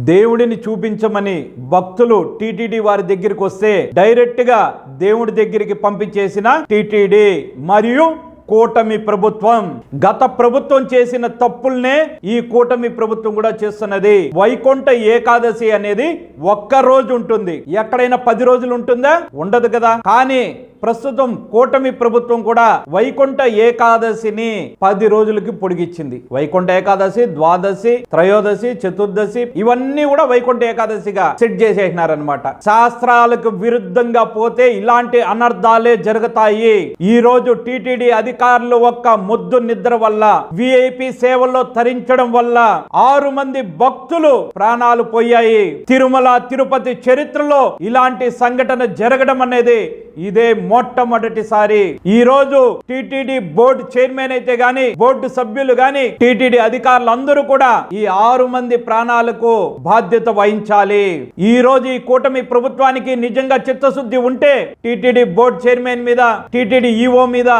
దేవుడిని చూపించమని భక్తులు టీటీడీ వారి దగ్గరికి వస్తే డైరెక్ట్ గా దేవుడి దగ్గరికి పంపించేసిన టీటీడీ మరియు కూటమి ప్రభుత్వం. గత ప్రభుత్వం చేసిన తప్పుల్నే ఈ కూటమి ప్రభుత్వం కూడా చేస్తున్నది. వైకుంఠ ఏకాదశి అనేది ఒక్క రోజు ఉంటుంది, ఎక్కడైనా 10 రోజులు ఉంటుందా? ఉండదు కదా. కానీ ప్రస్తుతం కూటమి ప్రభుత్వం కూడా వైకుంఠ ఏకాదశిని 10 రోజులకి పొడిగించింది. వైకుంఠ ఏకాదశి, ద్వాదశి, త్రయోదశి, చతుర్దశి ఇవన్నీ కూడా వైకుంఠ ఏకాదశిగా సెట్ చేసేసినారనమాట. శాస్త్రాలకు విరుద్ధంగా పోతే ఇలాంటి అనర్థాలే జరుగుతాయి. ఈ రోజు టీటీడీ అధికారులు ఒక్క ముద్దు నిద్ర వల్ల, విఐపి సేవల్లో తరించడం వల్ల 6 మంది భక్తులు ప్రాణాలు పోయాయి. తిరుమల తిరుపతి చరిత్రలో ఇలాంటి సంఘటన జరగడం అనేది ఇదే మొట్టమొదటిసారి. ఈ రోజు టీటీడీ బోర్డు చైర్మన్ అయితే గాని, బోర్డు సభ్యులు గాని, టీటీడీ అధికారులు అందరూ కూడా ఈ 6 మంది ప్రాణాలకు బాధ్యత వహించాలి. ఈ రోజు ఈ కూటమి ప్రభుత్వానికి నిజంగా చిత్తశుద్ధి ఉంటే టీటీడీ బోర్డు చైర్మన్ మీద, టీటీడీ ఈఓ మీద,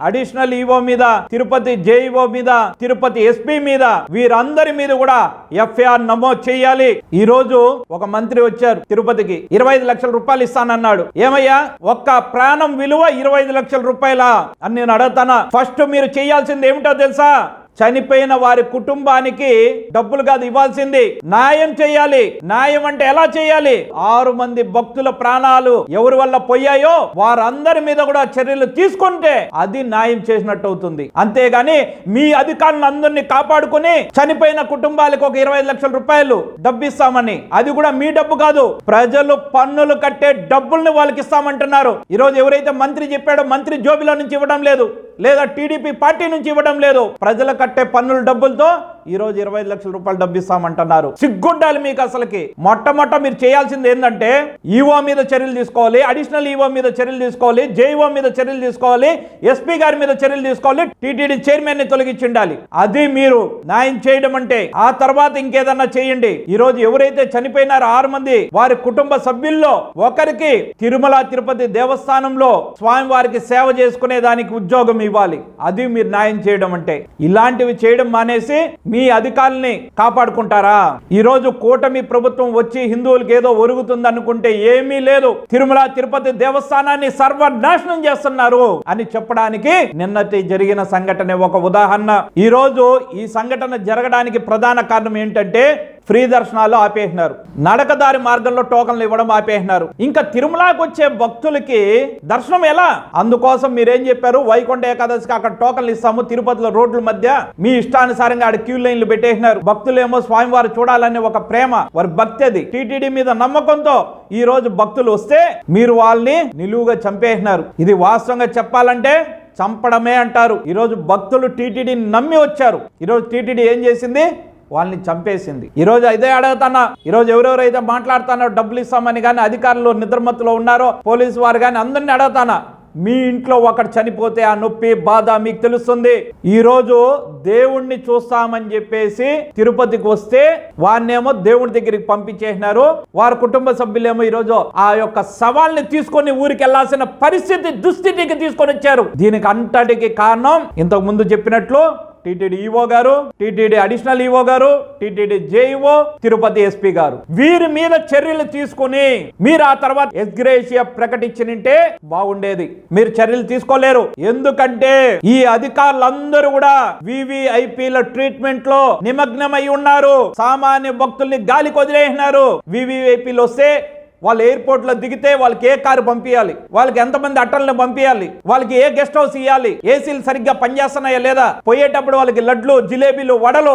అడిషనల్ ఈఓ మీద, తిరుపతి జేఈఓ మీద, తిరుపతి ఎస్పీ మీద, వీరందరి మీద కూడా ఎఫ్ఐఆర్ నమోదు చేయాలి. ఈ రోజు ఒక మంత్రి వచ్చారు తిరుపతికి, 25 లక్షల రూపాయలు ఇస్తానన్నాడు. ఏమయ్యా, ఒక్క ప్రాణం విలువ 25 లక్షల రూపాయల అని నేను అడుగుతానా? ఫస్ట్ మీరు చేయాల్సింది ఏమిటో తెలుసా? చనిపోయిన వారి కుటుంబానికి డబ్బులు కాదు ఇవ్వాల్సింది, న్యాయం చేయాలి. న్యాయం అంటే ఎలా చేయాలి? 6 మంది భక్తుల ప్రాణాలు ఎవరి వల్ల పోయాయో వారందరి మీద కూడా చర్యలు తీసుకుంటే అది న్యాయం చేసినట్టు అవుతుంది. అంతేగాని మీ అధికారులను అందరినీ కాపాడుకుని చనిపోయిన కుటుంబాలకు ఒక 25 లక్షల రూపాయలు డబ్బు ఇస్తామని, అది కూడా మీ డబ్బు కాదు, ప్రజలు పన్నులు కట్టే డబ్బుల్ని వాళ్ళకి ఇస్తామంటున్నారు. ఈ రోజు ఎవరైతే మంత్రి చెప్పాడో, మంత్రి జోబిలో నుంచి ఇవ్వడం లేదు, లేదా టీడీపీ పార్టీ నుంచి ఇవ్వడం లేదు, ప్రజల కట్టే పన్నుల డబ్బులతో ఈ రోజు 25 లక్షల రూపాయలు డబ్బు ఇస్తామంటున్నారు. సిగ్గుండాలి మీకు అసలుకి. మొట్టమొదట మీరు చేయాల్సింది ఏంటంటే ఈఓ మీద చర్యలు తీసుకోవాలి, అడిషనల్ ఈఓ మీద చర్యలు తీసుకోవాలి, జేఈఓ మీద చర్యలు తీసుకోవాలి, ఎస్పీ గారి మీద చర్యలు తీసుకోవాలి, టీటీడీ చైర్మన్ ని తొలగించి ఉండాలి. అది మీరు న్యాయం చేయడం అంటే. ఆ తర్వాత ఇంకేదన్నా చేయండి. ఈ రోజు ఎవరైతే చనిపోయినారో 6 మంది, వారి కుటుంబ సభ్యుల్లో ఒకరికి తిరుమల తిరుపతి దేవస్థానంలో స్వామి వారికి సేవ చేసుకునే దానికి ఉద్యోగం ఇవ్వాలి. అది మీరు న్యాయం చేయడం అంటే. ఇలాంటివి చేయడం మానేసి మీ అధికారుల్ని కాపాడుకుంటారా? ఈ రోజు కూటమి ప్రభుత్వం వచ్చి హిందువులకు ఏదో ఒరుగుతుంది అనుకుంటే ఏమీ లేదు. తిరుమల తిరుపతి దేవస్థానాన్ని సర్వనాశనం చేస్తున్నారు అని చెప్పడానికి నిన్నటి జరిగిన సంఘటన ఒక ఉదాహరణ. ఈ రోజు ఈ సంఘటన జరగడానికి ప్రధాన కారణం ఏంటంటే ఫ్రీ దర్శనాలు ఆపేసినారు, నడకదారి మార్గంలో టోకన్లు ఇవ్వడం ఆపేసినారు. ఇంకా తిరుమలకి వచ్చే భక్తులకి దర్శనం ఎలా? అందుకోసం మీరేం చెప్పారు? వైకుంఠ ఏకాదశికి అక్కడ టోకన్లు ఇస్తాము, తిరుపతిలో రోడ్ల మధ్య మీ ఇష్టానుసారంగా ఆడ క్యూ లైన్లు పెట్టేసినారు. భక్తులేమో స్వామివారు చూడాలనే ఒక ప్రేమ, వారి భక్తి, అది టీటీడీ మీద నమ్మకంతో ఈ రోజు భక్తులు వస్తే మీరు వాళ్ళని నిలువుగా చంపేసినారు. ఇది వాస్తవంగా చెప్పాలంటే చంపడమే అంటారు. ఈ రోజు భక్తులు టీటీడీని నమ్మి వచ్చారు. ఈ రోజు టీటీడీ ఏం చేసింది? వాళ్ళని చంపేసింది. ఈ రోజు ఇదే అడుగుతానా, ఈ రోజు ఎవరెవరైతే మాట్లాడుతున్నారో డబ్బులు ఇస్తామని కానీ, అధికారులు నిద్రమత్తులో ఉన్నారో, పోలీసు వారు కానీ, అందరినీ అడుగుతానా, మీ ఇంట్లో ఒకటి చనిపోతే ఆ నొప్పి బాధ మీకు తెలుస్తుంది. ఈ రోజు దేవుణ్ణి చూస్తామని చెప్పేసి తిరుపతికి వస్తే వారినేమో దేవుడి దగ్గరికి పంపించేసినారు. వారి కుటుంబ సభ్యులేమో ఈ రోజు ఆ యొక్క సవాల్ని తీసుకొని ఊరికి వెళ్లాల్సిన పరిస్థితి, దుస్థితికి తీసుకొని వచ్చారు. దీనికి అంతటికి కారణం ఇంతకు ముందు చెప్పినట్లు టీటీడీ ఈఓ గారు, టీటీడీ అడిషనల్ ఈఓ గారు, టీటీడీ జేఈఓ, తిరుపతి ఎస్పీ గారు, వీరి మీద చర్యలు తీసుకుని మీరు ఆ తర్వాత ఎగ్రేషియా ప్రకటించినంటే బాగుండేది. మీరు చర్యలు తీసుకోలేరు. ఎందుకంటే ఈ అధికారులందరూ కూడా వివిఐపీల ట్రీట్మెంట్ లో నిమగ్నమై ఉన్నారు. సామాన్య భక్తుల్ని గాలికి వదిలేసినారు. వివిఐపీలు వస్తే వాళ్ళు ఎయిర్పోర్ట్ లో దిగితే వాళ్ళకి ఏ కారు పంపించాలి, వాళ్ళకి ఎంతమంది అటల్ని పంపించాలి, వాళ్ళకి ఏ గెస్ట్ హౌస్ ఇవ్వాలి, ఏసీలు సరిగ్గా పనిచేస్తున్నాయా లేదా, పోయేటప్పుడు వాళ్ళకి లడ్లు, జిలేబీలు, వడలు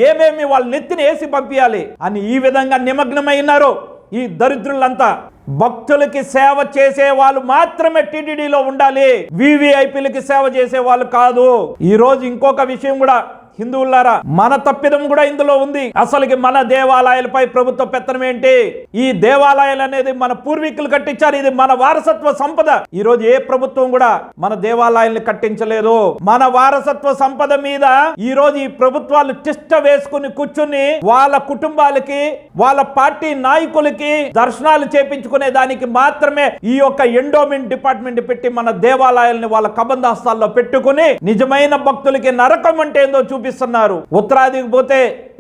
ఏమేమి వాళ్ళ నెత్తిని ఏసీ పంపించాలి అని ఈ విధంగా నిమగ్నమైనారు ఈ దరిద్రులంతా. భక్తులకి సేవ చేసే వాళ్ళు మాత్రమే టీటీడీలో ఉండాలి, వివిఐపీలకి సేవ చేసే వాళ్ళు కాదు. ఈ రోజు ఇంకొక విషయం కూడా హిందువులారా, మన తప్పిదం కూడా ఇందులో ఉంది. అసలుకి మన దేవాలయాలపై ప్రభుత్వ పెత్తనం ఏంటి? ఈ దేవాలయాలు అనేది మన పూర్వీకులు కట్టించారు. ఇది మన వారసత్వ సంపద. ఈ రోజు ఏ ప్రభుత్వం కూడా మన దేవాలయాల్ని కట్టించలేదు. మన వారసత్వ సంపద మీద ఈ రోజు ఈ ప్రభుత్వాలు తిష్ట వేసుకుని కూర్చుని వాళ్ళ కుటుంబాలకి, వాళ్ళ పార్టీ నాయకులకి దర్శనాలు చేపించుకునే దానికి మాత్రమే ఈ యొక్క ఎండోమెంట్ డిపార్ట్మెంట్ పెట్టి మన దేవాలయాల్ని వాళ్ళ కబంధాస్తాల్లో పెట్టుకుని నిజమైన భక్తులకి నరకం అంటే ఏందో చూపిస్తున్నారు. ఉత్తరాదికి పోతే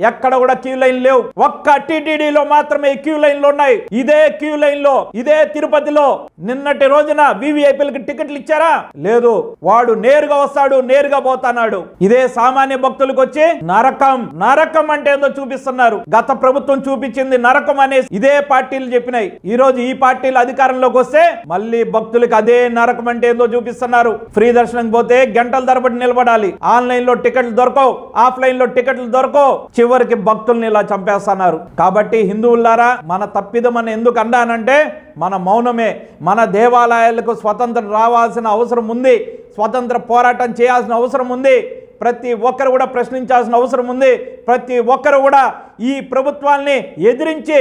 ఎక్కడ కూడా క్యూ లైన్ లేవు. ఒక్క టీటీడీలో మాత్రమే క్యూ లైన్లు ఉన్నాయి. ఇదే క్యూ లైన్ లో ఇదే తిరుపతిలో నిన్నటి రోజున వివిఐపీలకు టికెట్లు ఇచ్చారా? లేదు. వాడు నేరుగా వస్తాడు, నేరుగా పోతాడు. ఇదే సామాన్య భక్తులకు వచ్చి నరకం నరకం అంటే ఏందో చూపిస్తున్నారు. గత ప్రభుత్వం చూపించింది నరకం అనేసి ఇదే పార్టీలు చెప్పినాయి. ఈ రోజు ఈ పార్టీలు అధికారంలోకి వస్తే మళ్ళీ భక్తులకు అదే నరకం అంటే ఏందో చూపిస్తున్నారు. ఫ్రీ దర్శనం పోతే గంటల తరబడి నిలబడాలి. ఆన్లైన్ లో టికెట్లు దొరకవు, ఆఫ్లైన్ లో టికెట్లు దొరకవు. చివరికి భక్తుల్ని ఇలా చంపేస్తున్నారు. కాబట్టి హిందువులారా, మన తప్పిదమని ఎందుకు అన్నానంటే మన మౌనమే. మన దేవాలయాలకు స్వతంత్రం రావాల్సిన అవసరం ఉంది. స్వతంత్ర పోరాటం చేయాల్సిన అవసరం ఉంది. ప్రతి ఒక్కరు కూడా ప్రశ్నించాల్సిన అవసరం ఉంది. ప్రతి ఒక్కరు కూడా ఈ ప్రభుత్వాన్ని ఎదిరించి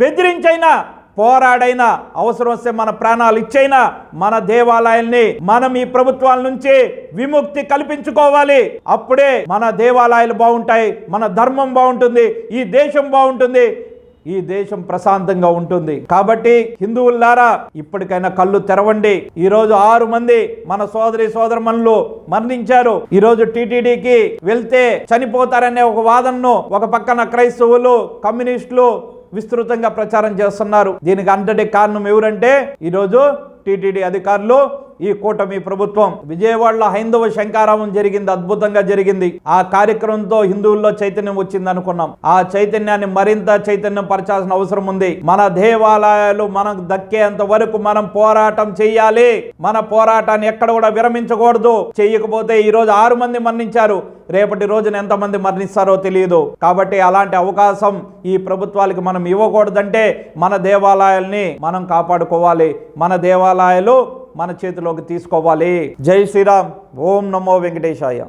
బెదిరించైనా పోరాడైనా అవసరం వస్తే మన ప్రాణాలు ఇచ్చైనా మన దేవాలయాల్ని మనం ఈ ప్రభుత్వాల నుంచి విముక్తి కల్పించుకోవాలి. అప్పుడే మన దేవాలయాలు బాగుంటాయి, మన ధర్మం బాగుంటుంది, ఈ దేశం బాగుంటుంది, ఈ దేశం ప్రశాంతంగా ఉంటుంది. కాబట్టి హిందువులారా, ఇప్పటికైనా కళ్ళు తెరవండి. ఈ రోజు 6 మంది మన సోదరమణులు మరణించారు. ఈ రోజు టీటీడీకి వెళ్తే చనిపోతారనే ఒక వాదనను ఒక పక్కన క్రైస్తవులు, కమ్యూనిస్టులు విస్తృతంగా ప్రచారం చేస్తున్నారు. దీనికి అంతటి కారణం ఎవరంటే ఈరోజు టీటీడీ అధికారులు, ఈ కూటమి ప్రభుత్వం. విజయవాడలో హైందవ శంకారావం జరిగింది, అద్భుతంగా జరిగింది. ఆ కార్యక్రమంతో హిందువుల్లో చైతన్యం వచ్చింది అనుకున్నాం. ఆ చైతన్యాన్ని మరింత చైతన్యం పరచాల్సిన అవసరం ఉంది. మన దేవాలయాలు మనకు దక్కేంత వరకు మనం పోరాటం చెయ్యాలి. మన పోరాటాన్ని ఎక్కడ కూడా విరమించకూడదు. చెయ్యకపోతే ఈ రోజు 6 మంది మరణించారు, రేపటి రోజున ఎంతమంది మరణిస్తారో తెలియదు. కాబట్టి అలాంటి అవకాశం ఈ ప్రభుత్వాలకు మనం ఇవ్వకూడదంటే మన దేవాలయాల్ని మనం కాపాడుకోవాలి. మన దేవాలయాలు మన చేతిలోకి తీసుకోవాలి. జై శ్రీరామ్. ఓం నమో వెంకటేశాయ.